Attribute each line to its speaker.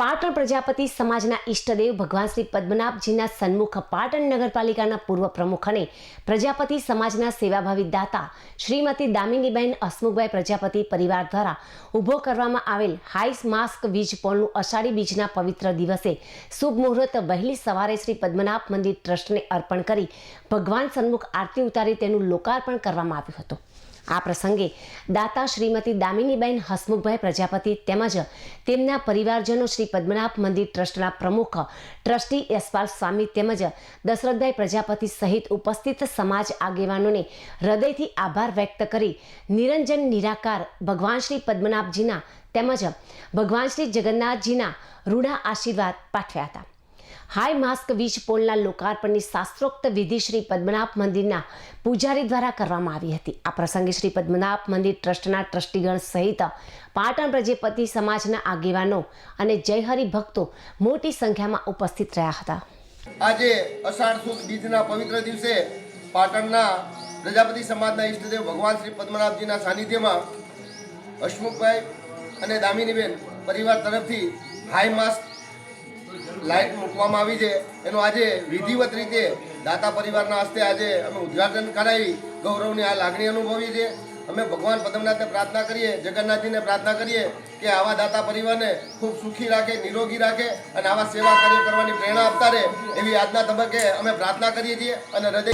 Speaker 1: પાટણ પ્રજાપતિ સમાજના ઈષ્ટદેવ ભગવાન શ્રી પદ્મનાભજીના સન્મુખ પાટણ નગરપાલિકાના પૂર્વ પ્રમુખ અને પ્રજાપતિ સમાજના સેવાભાવી દાતા શ્રીમતી દામિનીબેન હસમુખભાઈ પ્રજાપતિ પરિવાર દ્વારા ઊભો કરવામાં આવેલ હાઈ માસ્ક વીજ પોલનું અષાઢી બીજના પવિત્ર દિવસે શુભ મુહૂર્ત વહેલી સવારે શ્રી પદ્મનાભ મંદિર ટ્રસ્ટને અર્પણ કરી ભગવાન સન્મુખ આરતી ઉતારી તેનું લોકાર્પણ કરવામાં આવ્યું હતું। આ પ્રસંગે દાતા શ્રીમતી દામિનીબેન હસમુખભાઈ પ્રજાપતિ તેમજ તેમના પરિવારજનો શ્રી પદ્મનાભ મંદિર ટ્રસ્ટના પ્રમુખ ટ્રસ્ટી યશપાલ સ્વામી તેમજ દશરથભાઈ પ્રજાપતિ સહિત ઉપસ્થિત સમાજ આગેવાનોને હૃદયથી આભાર વ્યક્ત કરી નિરંજન નિરાકાર ભગવાન શ્રી પદ્મનાભજીના તેમજ ભગવાન શ્રી જગન્નાથજીના રૂડા આશીર્વાદ પાઠવ્યા હતા। હાઈ માસ્ક વીજ પોલના લોકાર્પણની શાસ્ત્રોક્ત વિધિ શ્રી પદ્મનાભ મંદિરના પૂજારી દ્વારા કરવામાં આવી હતી। આ પ્રસંગે શ્રી પદ્મનાભ મંદિર ટ્રસ્ટના ટ્રસ્ટીગણ સહિત પાટણ પ્રજાપતિ સમાજના આગેવાનો અને જયહરિ ભક્તો મોટી સંખ્યામાં ઉપસ્થિત રહ્યા હતા।
Speaker 2: આજે અષાઢ સુદ બીજના પવિત્ર દિવસે પાટણના પ્રજાપતિ સમાજના ઈષ્ટદેવ ભગવાન શ્રી પદ્મનાભજીના સાનિધ્યમાં હસમુખભાઈ અને દામિનીબેન પરિવાર તરફથી હાઈ માસ્ક લાઇટ મૂકવામાં આવી છે। એનું આજે વિધિવત રીતે દાતા પરિવારના હસ્તે આજે અમે ઉદ્ઘાટન કરાવી ગૌરવની આ લાગણી અનુભવી છે। અમે ભગવાન પદ્મનાથને પ્રાર્થના કરીએ, જગન્નાથજીને પ્રાર્થના કરીએ કે આવા દાતા પરિવારને ખૂબ સુખી રાખે, નિરોગી રાખે અને આવા સેવા કાર્ય કરવાની પ્રેરણા આપતા રહે એવી આજના તબક્કે અમે પ્રાર્થના કરીએ છીએ અને હૃદય